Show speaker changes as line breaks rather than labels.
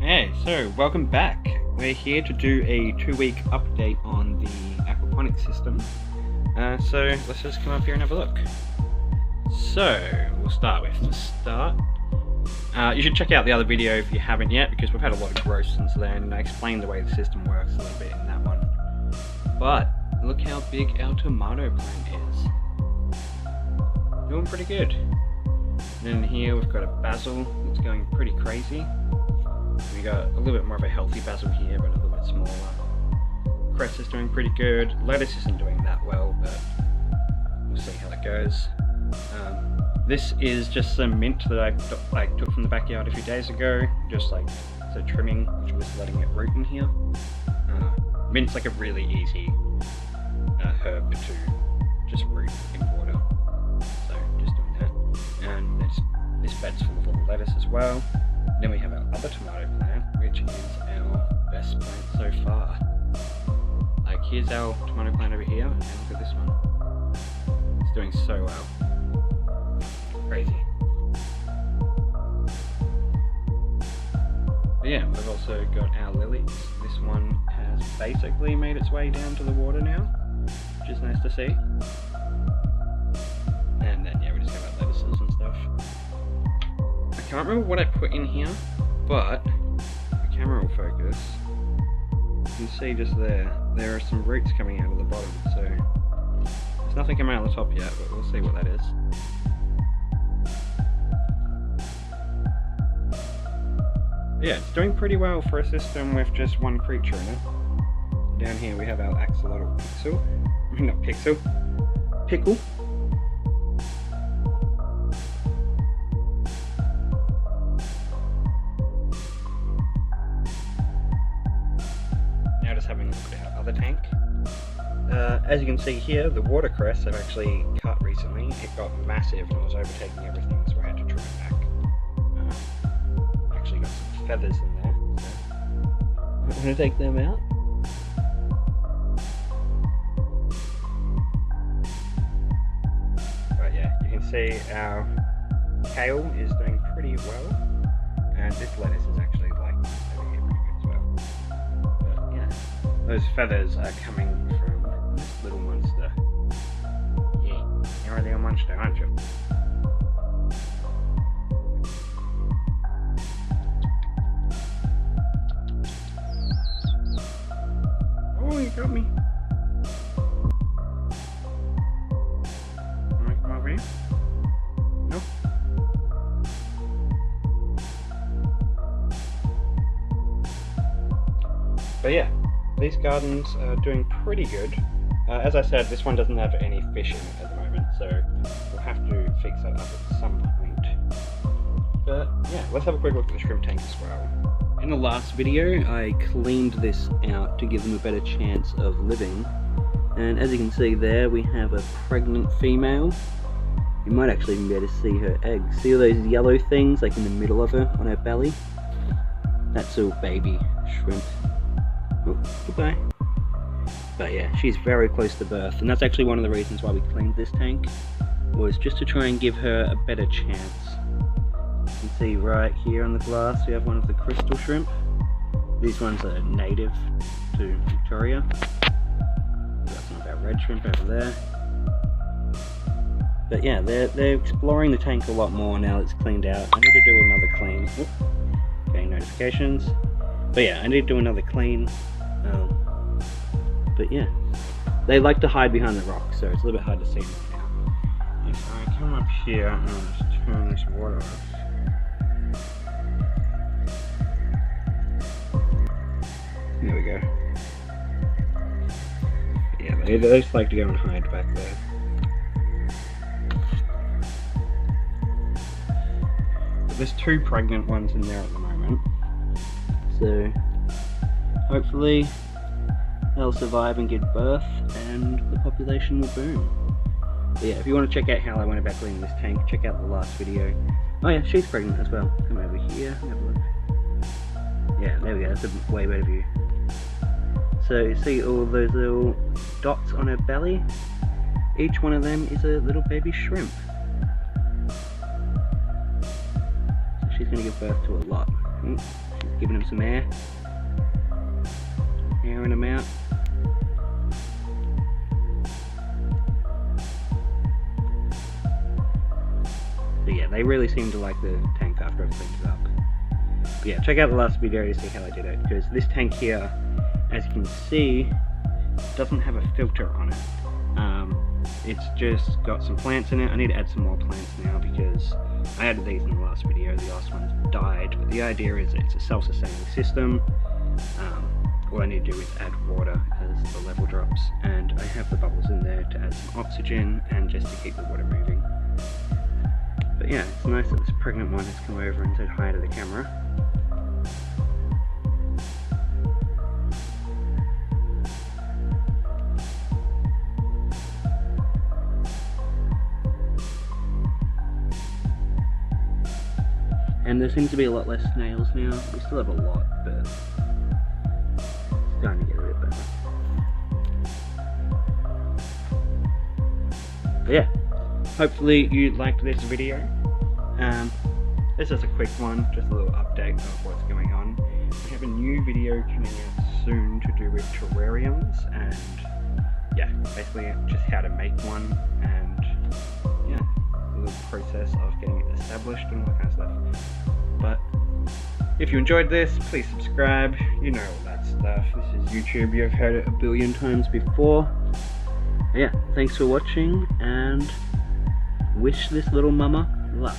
Hey, so welcome back. We're here to do a 2-week update on the aquaponics system. So let's just come up here and have a look. So we'll start with the start. You should check out the other video if you haven't yet, because we've had a lot of growth since then, and I explained the way the system works a little bit in that one. But look how big our tomato plant is. Doing pretty good. And then here we've got a basil that's going pretty crazy. We got a little bit more of a healthy basil here, but a little bit smaller. Cress is doing pretty good. Lettuce isn't doing that well, but we'll see how that goes. This is just some mint that I took from the backyard a few days ago, just like so trimming, which was letting it root in here. Mint's like a really easy herb to just root in water, so just doing that. And this bed's full of little lettuce as well. Then we have our other tomato plant, which is our best plant so far. Like, here's our tomato plant over here, and look at this one. It's doing so well. Crazy. But yeah, we've also got our lilies. This one has basically made its way down to the water now, which is nice to see. And then yeah, we just have our lettuces and stuff. I can't remember what I put in here, but the camera will focus. You can see just there are some roots coming out of the bottom, so there's nothing coming out of the top yet, but we'll see what that is. Yeah, it's doing pretty well for a system with just one creature in it. Down here we have our axolotl pickle. Now just having a look at our other tank. As you can see here, the water cress I've actually cut recently. It got massive and was overtaking everything, so I had to trim it back. Actually got some feathers in there, so I'm going to take them out. But yeah, you can see our kale is doing pretty well, and this lettuce is actually like over here pretty good as well. But yeah, those feathers are coming from this little monster. Yeah, you're really a monster, aren't you? Oh, you got me. Alright, come over here. No. But yeah, these gardens are doing pretty good. As I said, this one doesn't have any fish in it at the moment, so we'll have to fix that up at some point. But yeah, let's have a quick look at the shrimp tank as well. In the last video, I cleaned this out to give them a better chance of living. And as you can see there, we have a pregnant female. You might actually even be able to see her eggs. See all those yellow things like in the middle of her, on her belly? That's all baby shrimp. Oh, goodbye. But yeah, she's very close to birth, and that's actually one of the reasons why we cleaned this tank, was just to try and give her a better chance. You can see right here on the glass we have one of the crystal shrimp. These ones are native to Victoria. We've got some of our red shrimp over there. But yeah, they're exploring the tank a lot more now that it's cleaned out. I need to do another clean. Oop. Okay, notifications. But yeah, I need to do another clean. But yeah, they like to hide behind the rocks, so it's a little bit hard to see them right now. If I come up here and I'll just turn this water off. There we go. Yeah, they just like to go and hide back there. But there's 2 pregnant ones in there at the moment. So hopefully they'll survive and give birth and the population will boom. But yeah, if you want to check out how I went about cleaning this tank, check out the last video. Oh yeah, she's pregnant as well. Come over here, have a look. Yeah, there we go, that's a way better view. So you see all those little dots on her belly? Each one of them is a little baby shrimp. So she's going to give birth to a lot. She's giving them some air, airing them out. So yeah, they really seem to like the tank after I've cleaned it up. But yeah, check out the last video to see how I did it, because this tank here, as you can see, doesn't have a filter on it. It's just got some plants in it. I need to add some more plants now because I added these in the last video. The last one's died, but the idea is it's a self-sustaining system. All I need to do is add water as the level drops, and I have the bubbles in there to add some oxygen and just to keep the water moving. But yeah, it's nice that this pregnant one has come over and said hi to the camera. And there seems to be a lot less snails now. We still have a lot, but it's starting to get a bit better. But yeah, hopefully you liked this video. This is a quick one, just a little update of what's going on. We have a new video coming out soon to do with terrariums, and yeah, basically just how to make one, and yeah, the little process of getting it established and all that kind of stuff. But if you enjoyed this, please subscribe. You know all that stuff. This is YouTube. You've heard it a billion times before. But yeah, thanks for watching, and wish this little mama luck.